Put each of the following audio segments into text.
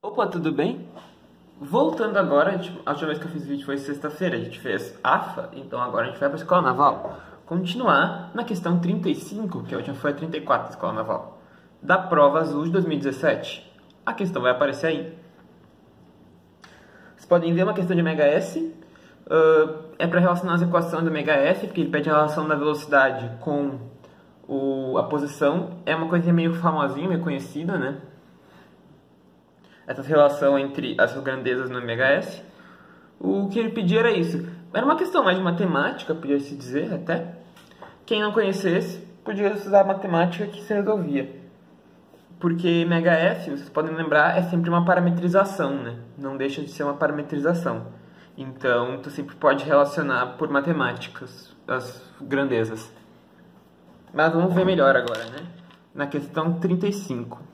Opa, tudo bem? Voltando agora, a última vez que eu fiz vídeo foi sexta-feira, a gente fez AFA, então agora a gente vai para a Escola Naval. Continuar na questão 35, que a última foi a 34 da Escola Naval, da prova azul de 2017. A questão vai aparecer aí. Vocês podem ver uma questão de MHS, é para relacionar as equações do MHS, porque ele pede a relação da velocidade com a posição. É uma coisa meio famosinha, meio conhecida, né? Essa relação entre as grandezas no MHS. O que ele pedia era isso. Era uma questão mais de matemática, podia-se dizer até. Quem não conhecesse, podia usar matemática que se resolvia. Porque MHS, vocês podem lembrar, é sempre uma parametrização, né? Não deixa de ser uma parametrização. Então, tu sempre pode relacionar por matemáticas as grandezas. Mas vamos ver melhor agora, né? Na questão 35.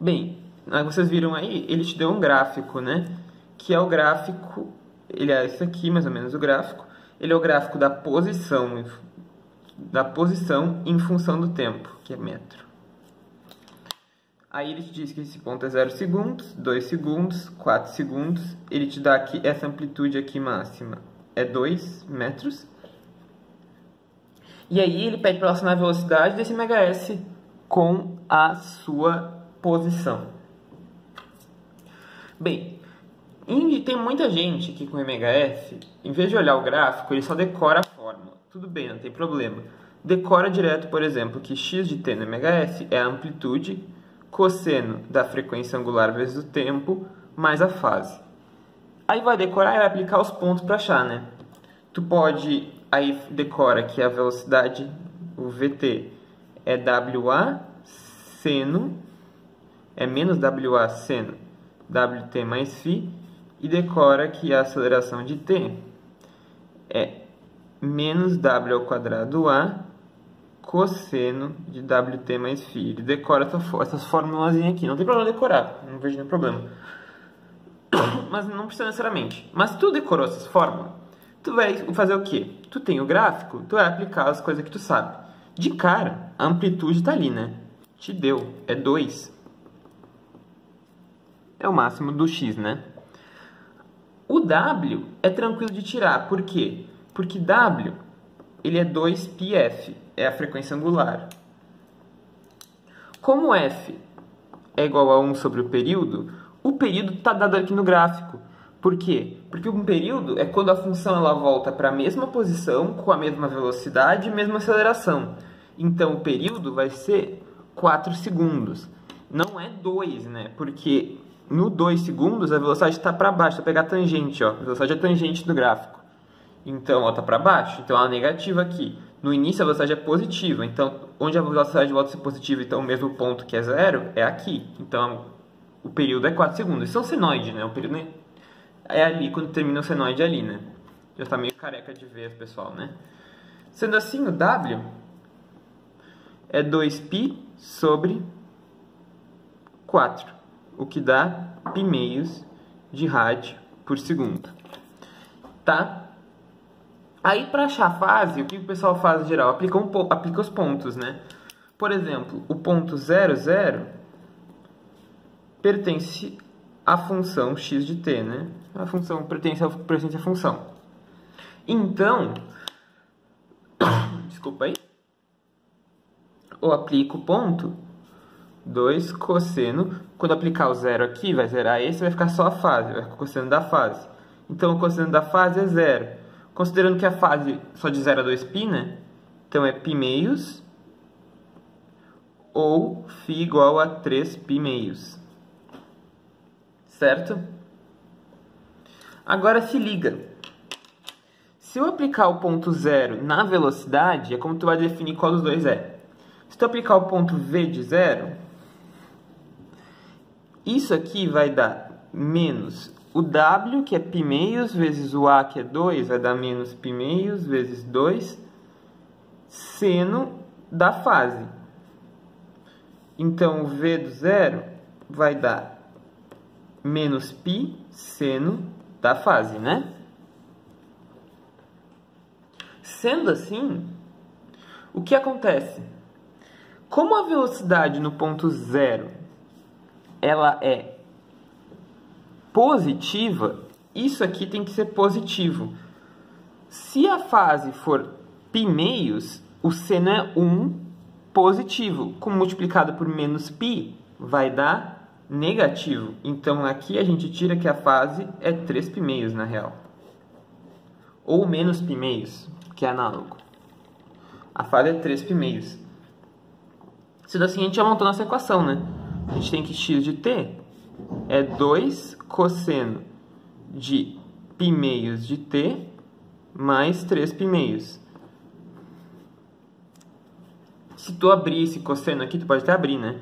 Bem, vocês viram aí, ele te deu um gráfico, né? Que é o gráfico, ele é esse aqui, mais ou menos o gráfico. Ele é o gráfico da posição em função do tempo, que é metro. Aí ele te diz que esse ponto é 0 segundos, 2 segundos, 4 segundos. Ele te dá aqui, essa amplitude aqui máxima é 2 metros. E aí ele pede para relacionar a velocidade desse MHS com a sua posição. Bem, tem muita gente que com MHS, em vez de olhar o gráfico, ele só decora a fórmula. Tudo bem, não tem problema. Decora direto, por exemplo, que x de t no MHS é a amplitude cosseno da frequência angular vezes o tempo mais a fase. Aí vai decorar e vai aplicar os pontos para achar, né? Tu pode, aí decora que a velocidade, o VT, é WA seno, é menos WA seno WT mais φ, e decora que a aceleração de t é menos W ao quadrado A cosseno de WT mais φ. Ele decora essas fórmulas aqui. Não tem problema decorar, não vejo nenhum problema. Mas não precisa necessariamente. Mas se tu decorou essas fórmulas, tu vai fazer o quê? Tu tem o gráfico, tu vai aplicar as coisas que tu sabe. De cara, a amplitude está ali, né? Te deu, é 2. É o máximo do x, né? O W é tranquilo de tirar. Por quê? Porque W, ele é 2πf, é a frequência angular. Como f é igual a 1 sobre o período está dado aqui no gráfico. Por quê? Porque um período é quando a função ela volta para a mesma posição, com a mesma velocidade e mesma aceleração. Então, o período vai ser 4 segundos. Não é 2, né? Porque no 2 segundos a velocidade está para baixo. Se eu pegar a tangente, ó, a velocidade é a tangente do gráfico. Então, está para baixo. Então, ela é negativa aqui. No início a velocidade é positiva. Então, onde a velocidade volta a ser positiva, então o mesmo ponto que é 0 é aqui. Então, o período é 4 segundos. Isso é um senoide, né? O período é ali, quando termina o senoide ali, né? Já está meio careca de ver, pessoal, né? Sendo assim, o W é 2π sobre 4, o que dá π meios de rádio por segundo. Tá? Aí, para achar a fase, o que o pessoal faz em geral? Aplica os pontos, né? Por exemplo, o ponto 0, 0 pertence à função x de t, né? A função pertence à função. Então, desculpa aí. Eu aplico o ponto 2 cosseno. Quando aplicar o 0 aqui, vai zerar esse, vai ficar só a fase, vai ficar o cosseno da fase. Então, o cosseno da fase é 0. Considerando que a fase só de 0 a 2π, né? Então, é π meios ou φ igual a 3π meios. Certo? Agora, se liga. Se eu aplicar o ponto 0 na velocidade, é como tu vai definir qual dos dois é. Se tu aplicar o ponto v de 0, isso aqui vai dar menos o w, que é π meios, vezes o a, que é 2, vai dar menos π meios, vezes 2, seno da fase. Então, o v do 0 vai dar menos π seno da fase, né? Sendo assim, o que acontece? Como a velocidade no ponto 0 ela é positiva, isso aqui tem que ser positivo. Se a fase for π meios, o seno é 1 positivo. Como multiplicado por menos π, vai dar negativo. Então aqui a gente tira que a fase é 3π meios na real. Ou menos π meios, que é análogo. A fase é 3π meios. Sendo assim, a gente já montou nossa equação, né? A gente tem que x de t é 2 cosseno de π meios de t mais 3π meios. Se tu abrir esse cosseno aqui, tu pode até abrir, né?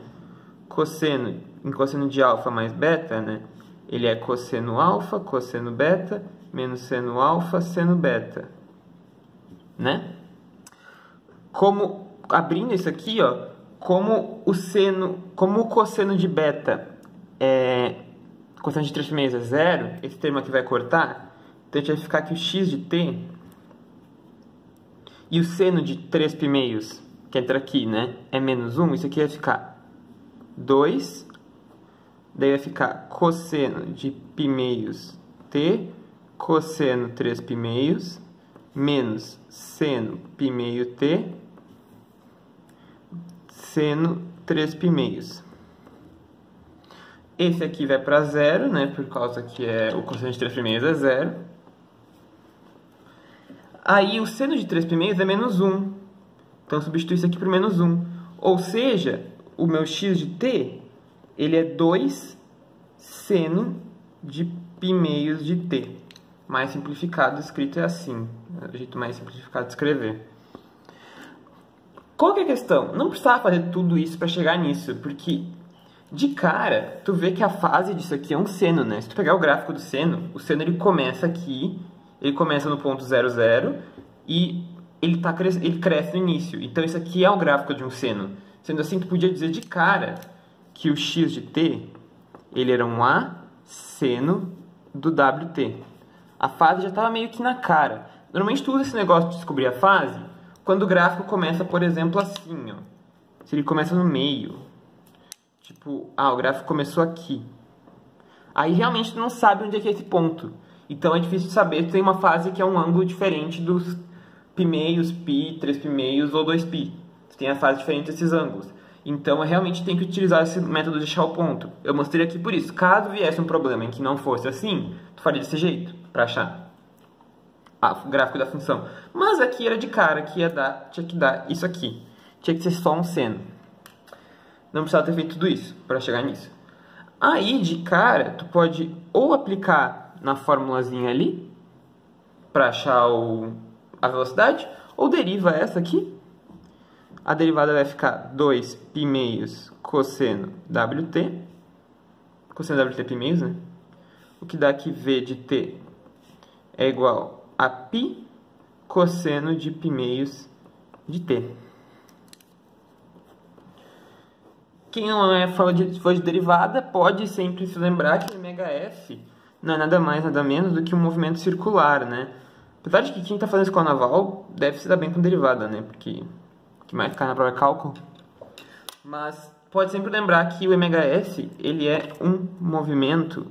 Cosseno, em cosseno de alfa mais beta, né? Ele é cosseno alfa, cosseno beta, menos seno alfa, seno beta. Né? Como, abrindo isso aqui, ó, como o cosseno de beta cosseno de 3π meios é zero, esse termo aqui vai cortar, então a gente vai ficar que o x de t e o seno de 3π meios, que entra aqui, né, é menos 1, isso aqui vai ficar 2, daí vai ficar cosseno de π meios t, cosseno 3π meios, menos seno π meio t, seno 3π meios. Esse aqui vai para zero, né, por causa que o cosseno de 3π meios é zero. Aí o seno de 3π meios é menos 1. Então substitui isso aqui por menos 1. Ou seja, o meu x de t, ele é 2 seno de π meios de t. Mais simplificado, escrito é assim. É o jeito mais simplificado de escrever. Qual que é a questão? Não precisava fazer tudo isso para chegar nisso, porque de cara, tu vê que a fase disso aqui é um seno, né? Se tu pegar o gráfico do seno, o seno ele começa aqui, ele começa no ponto 0, 0, e ele cresce no início. Então isso aqui é o gráfico de um seno. Sendo assim, tu podia dizer de cara que o x de t, ele era um a seno do wt. A fase já estava meio que na cara. Normalmente tu usa esse negócio de descobrir a fase quando o gráfico começa, por exemplo, assim, ó. Se ele começa no meio. Tipo, o gráfico começou aqui. Aí realmente tu não sabe onde é que é esse ponto. Então é difícil de saber. Tu tem uma fase que é um ângulo diferente dos π meios, π, 3π meios ou 2π. Tu tem a fase diferente desses ângulos. Então eu realmente tenho que utilizar esse método de achar o ponto. Eu mostrei aqui por isso. Caso viesse um problema em que não fosse assim, tu faria desse jeito, para achar o gráfico da função. Mas aqui era de cara que tinha que dar isso aqui. Tinha que ser só um seno. Não precisava ter feito tudo isso para chegar nisso. Aí, de cara, tu pode ou aplicar na formulazinha ali, para achar a velocidade, ou deriva essa aqui. A derivada vai ficar 2π meios cosseno wt. Cosseno wt é π meios, né? O que dá que v de t é igual a π cosseno de π meios de t. Quem não é fã de derivada pode sempre se lembrar que o MHF não é nada mais, nada menos do que um movimento circular, né? Apesar de que quem está fazendo escola naval deve se dar bem com derivada, né? Porque o que mais cai na prova é cálculo. Mas pode sempre lembrar que o MHF ele é um movimento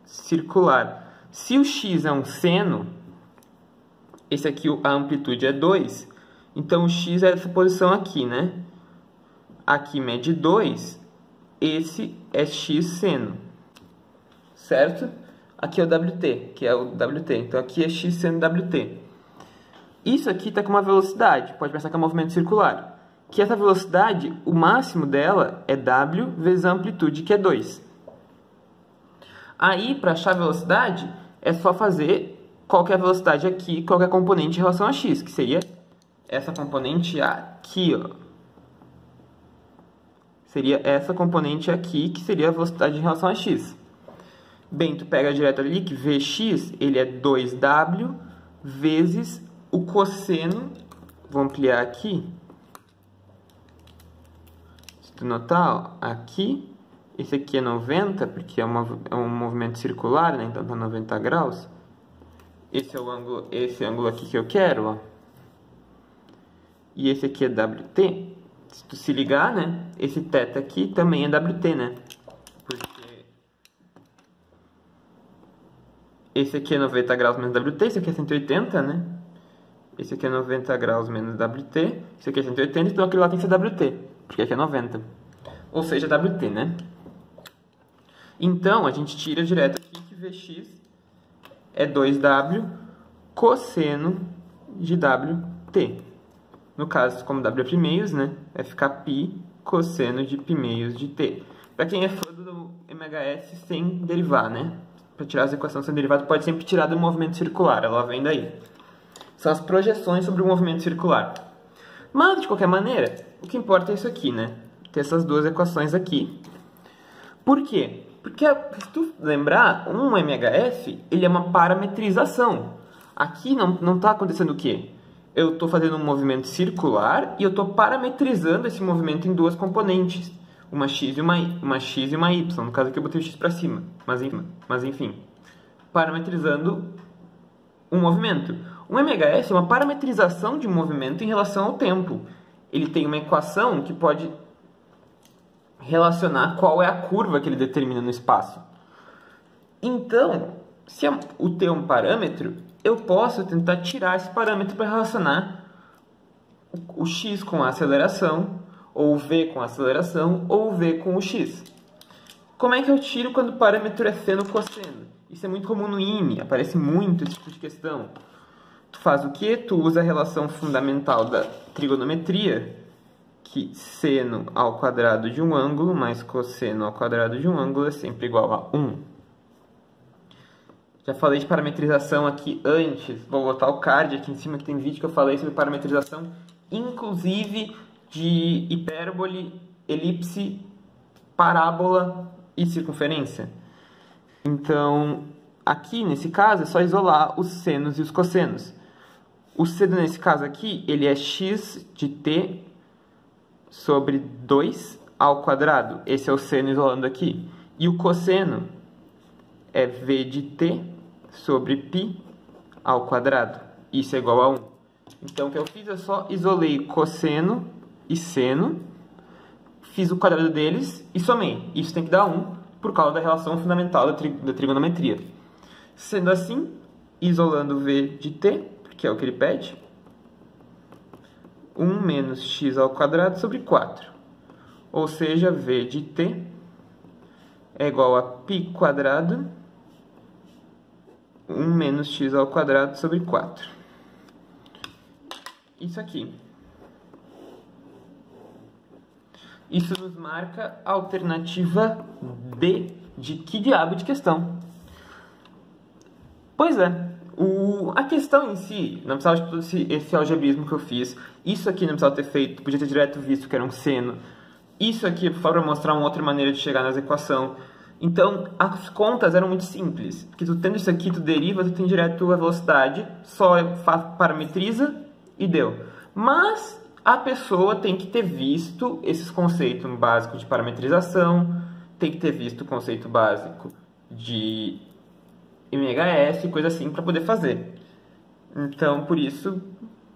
circular. Se o x é um seno, esse aqui a amplitude é 2, então o x é essa posição aqui, né? Aqui mede 2, esse é x seno, certo? Aqui é o WT, que é o WT, então aqui é x seno WT. Isso aqui está com uma velocidade, pode pensar que é um movimento circular, que essa velocidade, o máximo dela é w vezes a amplitude, que é 2. Aí, para achar a velocidade, é só fazer qual que é a velocidade aqui, qual que é a componente em relação a x, que seria essa componente aqui, ó. Seria essa componente aqui, que seria a velocidade em relação a x. Bem, tu pega direto ali que Vx, ele é 2w vezes o cosseno, vou ampliar aqui. Se tu notar, ó, aqui, esse aqui é 90, porque é um movimento circular, né? Então tá 90 graus. Esse é o ângulo, esse ângulo aqui que eu quero, ó. E esse aqui é WT. Se tu se ligar, né? Esse θ aqui também é WT, né? esse aqui é 90 graus menos WT, esse aqui é 180, né? Esse aqui é 90 graus menos WT, esse aqui é 180, então aquele lá tem que ser WT, porque aqui é 90. Ou seja, WT, né? Então, a gente tira direto aqui que Vx é 2W cosseno de WT. No caso, como W é π-meios, né? Vai ficar π cosseno de π-meios de T. Para quem é fã do MHS sem derivar, né? Para tirar as equações sem derivada, pode sempre tirar do movimento circular, ela vem daí. São as projeções sobre o movimento circular. Mas, de qualquer maneira, o que importa é isso aqui, né? Ter essas duas equações aqui. Por quê? Porque, se tu lembrar, um MHF, ele é uma parametrização. Aqui não está acontecendo o quê? Eu estou fazendo um movimento circular e eu estou parametrizando esse movimento em duas componentes. Uma x e uma y. No caso aqui eu botei o x para cima. Mas enfim. Parametrizando um movimento. Um MHS é uma parametrização de um movimento em relação ao tempo. Ele tem uma equação que pode relacionar qual é a curva que ele determina no espaço. Então, se o T é um parâmetro, eu posso tentar tirar esse parâmetro para relacionar o x com a aceleração, ou o v com a aceleração, ou o v com o x. Como é que eu tiro quando o parâmetro é seno cosseno? Isso é muito comum no IME, aparece muito esse tipo de questão. Tu faz o quê? Tu usa a relação fundamental da trigonometria, que seno ao quadrado de um ângulo mais cosseno ao quadrado de um ângulo é sempre igual a 1. Já falei de parametrização aqui antes, vou botar o card aqui em cima que tem vídeo que eu falei sobre parametrização, inclusive de hipérbole, elipse, parábola e circunferência. Então, aqui nesse caso é só isolar os senos e os cossenos. O seno nesse caso aqui, ele é x de t sobre 2 ao quadrado. Esse é o seno isolando aqui. E o cosseno é v de t sobre π ao quadrado. Isso é igual a 1. Então, o que eu fiz? Eu só isolei cosseno e seno, fiz o quadrado deles e somei. Isso tem que dar 1 por causa da relação fundamental da trigonometria. Sendo assim, isolando v de t, que é o que ele pede, 1 menos x ao quadrado sobre 4. Ou seja, v de t é igual a π quadrado 1 menos x ao quadrado sobre 4. Isso aqui. Isso nos marca a alternativa D de que diabo de questão. Pois é, a questão em si, não precisava de todo esse algebrismo que eu fiz. Isso aqui não precisava ter feito, podia ter direto visto que era um seno. Isso aqui, por favor, mostrar uma outra maneira de chegar nas equações. Então, as contas eram muito simples. Porque tu tendo isso aqui, tu deriva, tu tem direto a velocidade, só parametriza e deu. Mas a pessoa tem que ter visto esses conceitos básicos de parametrização, tem que ter visto o conceito básico de MHS, coisa assim, para poder fazer. Então, por isso,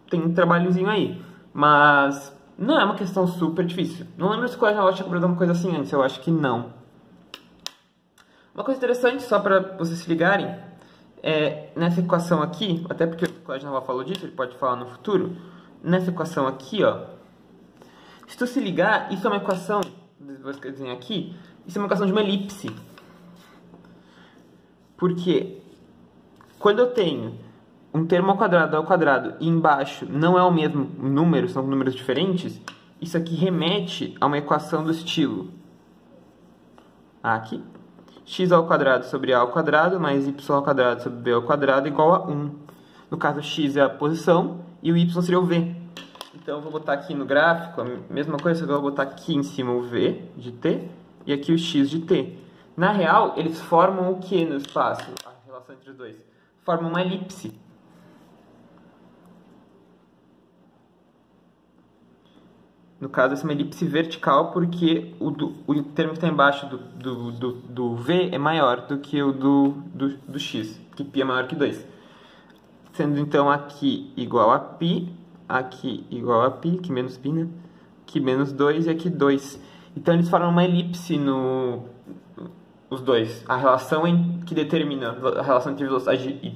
tem um trabalhozinho aí. Mas não é uma questão super difícil. Não lembro se o Colégio Naval tinha cobrado uma coisa assim antes, eu acho que não. Uma coisa interessante, só para vocês se ligarem, é nessa equação aqui, até porque o Colégio Naval falou disso, ele pode falar no futuro, nessa equação aqui, ó, se tu se ligar, isso é uma equação, vou desenhar aqui, isso é uma equação de uma elipse. Porque quando eu tenho um termo ao quadrado e embaixo não é o mesmo número, são números diferentes, isso aqui remete a uma equação do estilo aqui, x ao quadrado sobre a ao quadrado mais y ao quadrado sobre b ao quadrado igual a 1. No caso, x é a posição e o y seria o v. Então, eu vou botar aqui no gráfico a mesma coisa, só que eu vou botar aqui em cima o v de t e aqui o x de t. Na real, eles formam o que no espaço? A relação entre os dois. Formam uma elipse. No caso, essa é uma elipse vertical porque o termo que está embaixo do v é maior do que o do x, que π é maior que 2. Sendo então aqui igual a π, aqui igual a π, que menos π, né? Aqui menos 2 e aqui 2. Então eles formam uma elipse os dois. A relação que determina a relação entre velocidade e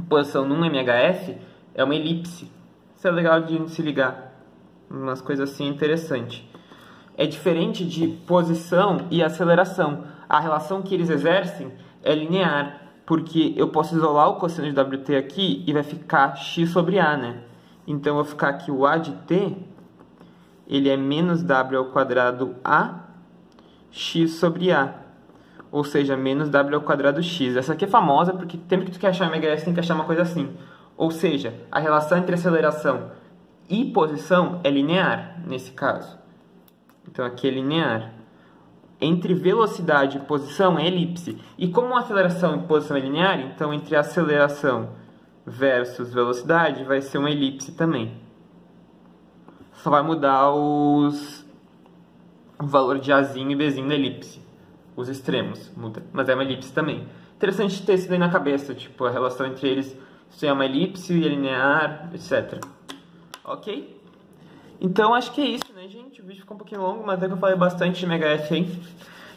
posição num MHF é uma elipse. Isso é legal de se ligar. Umas coisas assim interessantes. É diferente de posição e aceleração. A relação que eles exercem é linear, porque eu posso isolar o cosseno de WT aqui e vai ficar x sobre a, né? Então, eu vou ficar aqui o a de t, ele é menos w ao quadrado a x sobre a. Ou seja, menos w ao quadrado x. Essa aqui é famosa porque sempre que tu quer achar MHS, tem que achar uma coisa assim. Ou seja, a relação entre aceleração e posição é linear, nesse caso. Então, aqui é linear. Entre velocidade e posição é elipse. E como a aceleração e posição é linear, então entre aceleração versus velocidade vai ser uma elipse também. Só vai mudar o valor de Azinho e Bzinho da elipse. Os extremos muda, mas é uma elipse também. Interessante ter isso daí na cabeça, tipo, a relação entre eles, se é uma elipse, é linear, etc. Ok? Então, acho que é isso, né, gente? O vídeo ficou um pouquinho longo, mas é que eu falei bastante de MHF aí.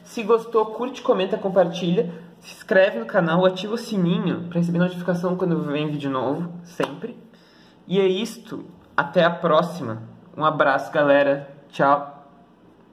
Se gostou, curte, comenta, compartilha. Se inscreve no canal, ativa o sininho para receber notificação quando vem vídeo novo, sempre. E é isto. Até a próxima. Um abraço, galera. Tchau.